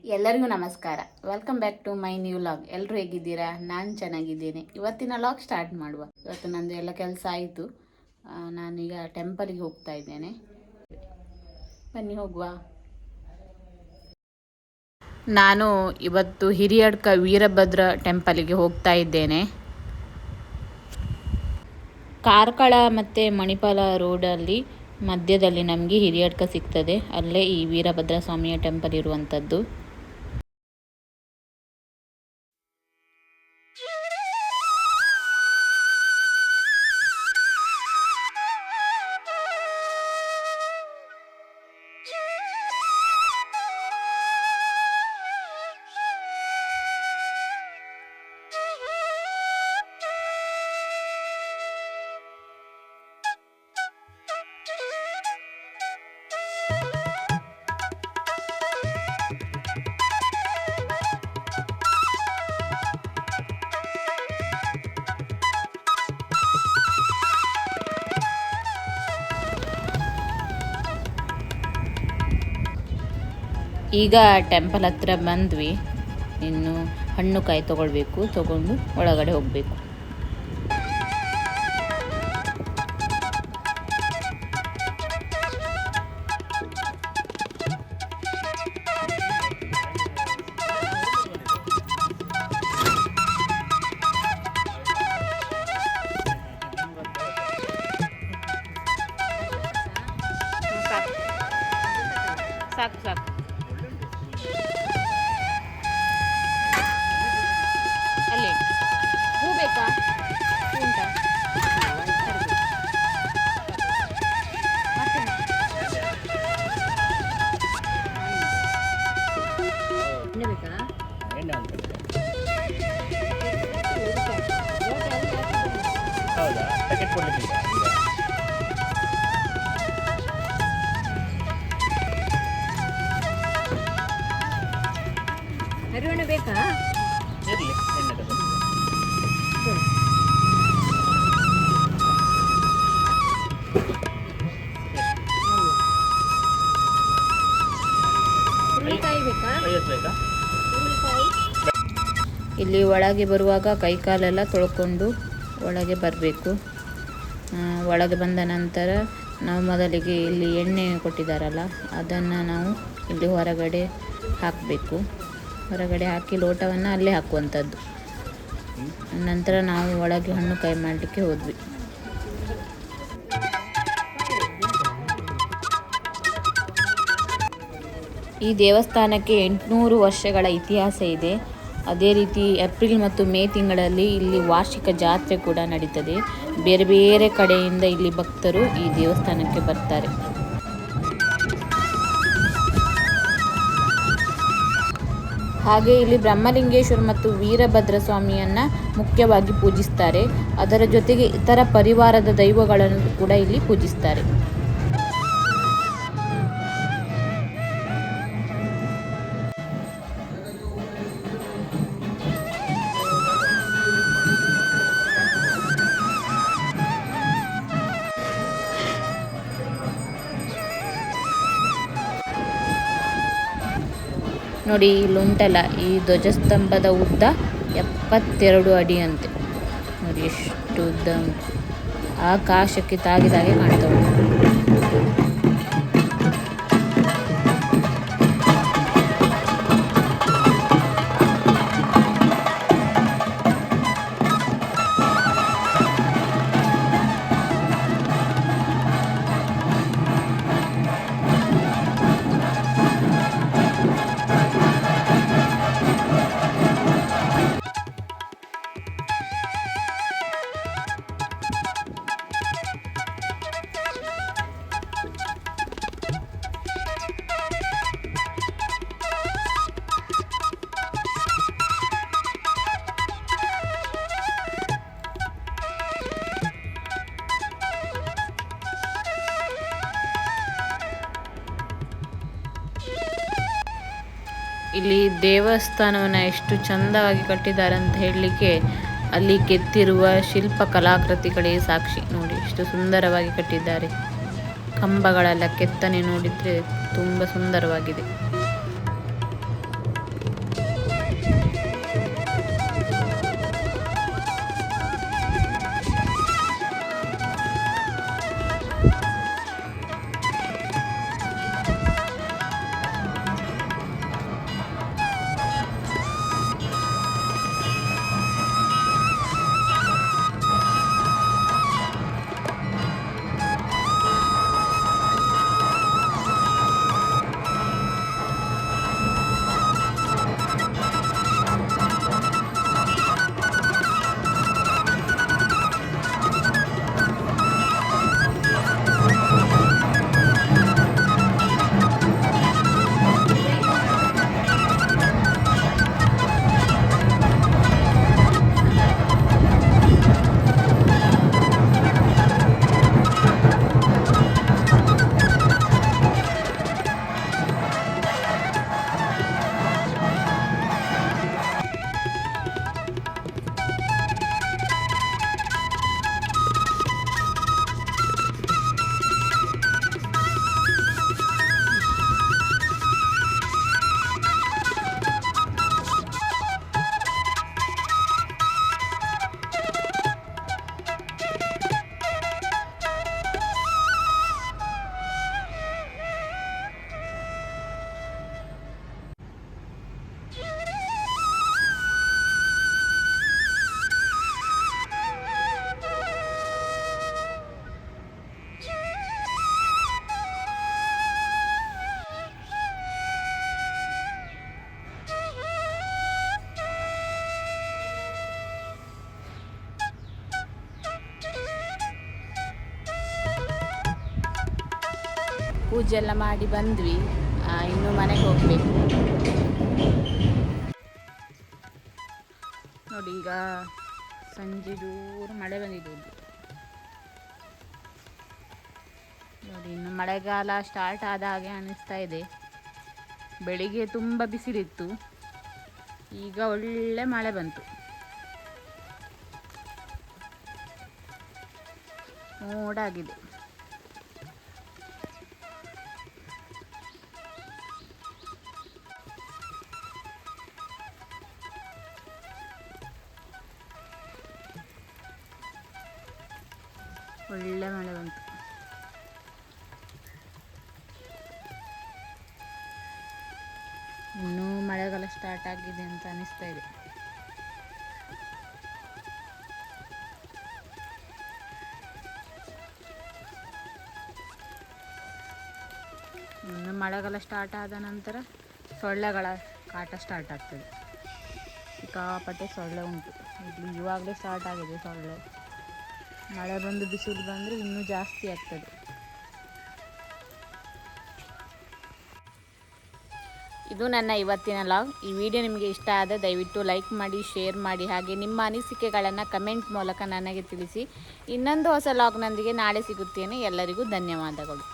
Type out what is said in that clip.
ಎಲ್ಲರಿಗೂ ನಮಸ್ಕಾರ. Welcome back to my new log. ಎಲ್ಲರೂ ಹೇಗಿದ್ದೀರಾ? ನಾನು ಚೆನ್ನಾಗಿದ್ದೇನೆ. ಇವತ್ತಿನ ಲಾಗ್ ಸ್ಟಾರ್ಟ್ ಮಾಡುವ. ಇವತ್ತು ನಂದು ಎಲ್ಲ ಕೆಲಸ ಆಯಿತು. ನಾನೀಗ ಟೆಂಪಲಿಗೆ ಹೋಗ್ತಾ ಇದ್ದೇನೆ. ಬನ್ನಿ ಹೋಗುವ. ನಾನು ಇವತ್ತು ಹಿರಿಯಡ್ಕ ವೀರಭದ್ರ ಟೆಂಪಲಿಗೆ ಹೋಗ್ತಾ ಇದ್ದೇನೆ. ಕಾರ್ಕಳ ಮತ್ತು ಮಣಿಪಾಲ ರೋಡಲ್ಲಿ ಮಧ್ಯದಲ್ಲಿ ನಮಗೆ ಹಿರಿಯಡ್ಕ ಸಿಗ್ತದೆ. ಅಲ್ಲೇ ಈ ವೀರಭದ್ರ ಸ್ವಾಮಿಯ ಟೆಂಪಲ್ ಇರುವಂಥದ್ದು. ಈಗ ಟೆಂಪಲ್ ಹತ್ರ ಬಂದ್ವಿ. ಇನ್ನು ಹಣ್ಣು ಕಾಯಿ ತಗೊಂಡು ಒಳಗಡೆ ಹೋಗಬೇಕು. ಸಾಕು ಅಲ್ಲಿ ಹೂ ಬೇಕಾ? ಉಂಟಾ? ಎಣ್ಣೆ ಬೇಕಾ? ಹೌದಾ? ಪ್ಯಾಕೆಟ್ ಕೊಡ್ಲಿಕ್ಕೆ ಹರಿವಣ್ಣ ಬೇಕಾ? ಇರಲಿ, ಎಣ್ಣೆ ತಗೊಂಡು. ಇಲ್ಲಿ ಒಳಗೆ ಬರುವಾಗ ಕೈಕಾಲೆಲ್ಲ ತೊಳ್ಕೊಂಡು ಒಳಗೆ ಬರಬೇಕು. ಒಳಗೆ ಬಂದ ನಂತರ ನಾವು ಮೊದಲಿಗೆ ಇಲ್ಲಿ ಎಣ್ಣೆ ಕೊಟ್ಟಿದ್ದಾರಲ್ಲ, ಅದನ್ನು ನಾವು ಇಲ್ಲಿ ಹೊರಗಡೆ ಹಾಕಬೇಕು. ಹೊರಗಡೆ ಹಾಕಿ ಲೋಟವನ್ನು ಅಲ್ಲೇ ಹಾಕುವಂಥದ್ದು. ನಂತರ ನಾವು ಒಳಗೆ ಹಣ್ಣು ಕಾಯಿ ಮಾಡಲಿಕ್ಕೆ ಹೋದ್ವಿ. ಈ ದೇವಸ್ಥಾನಕ್ಕೆ 800 ವರ್ಷಗಳ ಇತಿಹಾಸ ಇದೆ. ಅದೇ ರೀತಿ ಏಪ್ರಿಲ್ ಮತ್ತು ಮೇ ತಿಂಗಳಲ್ಲಿ ಇಲ್ಲಿ ವಾರ್ಷಿಕ ಜಾತ್ರೆ ಕೂಡ ನಡೀತದೆ. ಬೇರೆ ಬೇರೆ ಕಡೆಯಿಂದ ಇಲ್ಲಿ ಭಕ್ತರು ಈ ದೇವಸ್ಥಾನಕ್ಕೆ ಬರ್ತಾರೆ. ಹಾಗೆ ಇಲ್ಲಿ ಬ್ರಹ್ಮಲಿಂಗೇಶ್ವರ ಮತ್ತು ವೀರಭದ್ರ ಸ್ವಾಮಿಯನ್ನು ಮುಖ್ಯವಾಗಿ ಪೂಜಿಸ್ತಾರೆ. ಅದರ ಜೊತೆಗೆ ಇತರ ಪರಿವಾರದ ದೈವಗಳನ್ನು ಕೂಡ ಇಲ್ಲಿ ಪೂಜಿಸ್ತಾರೆ. ನೋಡಿ, ಇಲ್ಲುಂಟಲ್ಲ, ಈ ಧ್ವಜಸ್ತಂಭದ ಉದ್ದ 72 ಅಡಿ ಅಂತೆ. ನೋಡಿ ಎಷ್ಟು ಉದ್ದ ಉಂಟು. ಆಕಾಶಕ್ಕೆ ತಾಗಿದಾಗೆ ಕಾಣ್ತಾ ಉಂಟು. ಇಲ್ಲಿ ದೇವಸ್ಥಾನವನ್ನು ಎಷ್ಟು ಚಂದವಾಗಿ ಕಟ್ಟಿದ್ದಾರೆ ಅಂತ ಹೇಳಲಿಕ್ಕೆ ಅಲ್ಲಿ ಕೆತ್ತಿರುವ ಶಿಲ್ಪ ಕಲಾಕೃತಿಗಳೇ ಸಾಕ್ಷಿ. ನೋಡಿ ಎಷ್ಟು ಸುಂದರವಾಗಿ ಕಟ್ಟಿದ್ದಾರೆ. ಕಂಬಗಳೆಲ್ಲ ಕೆತ್ತನೆ ನೋಡಿದರೆ ತುಂಬ ಸುಂದರವಾಗಿದೆ. ಪೂಜೆ ಎಲ್ಲ ಮಾಡಿ ಬಂದ್ವಿ. ಇನ್ನು ಮನೆಗೆ ಹೋಗಬೇಕು ನೋಡಿ. ಈಗ ಸಂಜೆ ದೂರ ಮಳೆ ಬಂದಿದ್ದು ನೋಡಿ. ಇನ್ನು ಮಳೆಗಾಲ ಸ್ಟಾರ್ಟ್ ಆದ ಹಾಗೆ ಅನ್ನಿಸ್ತಾ ಇದೆ. ಬೆಳಿಗ್ಗೆ ತುಂಬ ಬಿಸಿಲಿತ್ತು, ಈಗ ಒಳ್ಳೆ ಮಳೆ ಬಂತು. ಮೋಡಾಗಿದೆ. ಒಳ್ಳೆ ಮಳೆ ಬಂತು. ಇನ್ನೂ ಮಳೆಗಾಲ ಸ್ಟಾರ್ಟ್ ಆಗಿದೆ ಅಂತ ಅನಿಸ್ತಾ ಇದೆ. ಇನ್ನು ಮಳೆಗಾಲ ಸ್ಟಾರ್ಟ್ ಆದ ನಂತರ ಸೊಳ್ಳೆಗಳ ಕಾಟ ಸ್ಟಾರ್ಟ್ ಆಗ್ತದೆ. ಸಿಕ್ಕಾಪಟ್ಟೆ ಸೊಳ್ಳೆ ಉಂಟು ಇಲ್ಲಿ. ಇವಾಗಲೇ ಸ್ಟಾರ್ಟ್ ಆಗಿದೆ ಸೊಳ್ಳೆ. ಮಳೆ ಬಂದು ಬಿಸಿಲು ಬಂದರೆ ಇನ್ನೂ ಜಾಸ್ತಿ ಆಗ್ತದೆ. ಇದು ನನ್ನ ಇವತ್ತಿನ ಲಾಗ್. ಈ ವಿಡಿಯೋ ನಿಮಗೆ ಇಷ್ಟ ಆದರೆ ದಯವಿಟ್ಟು ಲೈಕ್ ಮಾಡಿ, ಶೇರ್ ಮಾಡಿ, ಹಾಗೆ ನಿಮ್ಮ ಅನಿಸಿಕೆಗಳನ್ನು ಕಮೆಂಟ್ ಮೂಲಕ ನನಗೆ ತಿಳಿಸಿ. ಇನ್ನೊಂದು ಹೊಸ ಲಾಗ್ನೊಂದಿಗೆ ನಾಳೆ ಸಿಗುತ್ತೇನೆ. ಎಲ್ಲರಿಗೂ ಧನ್ಯವಾದಗಳು.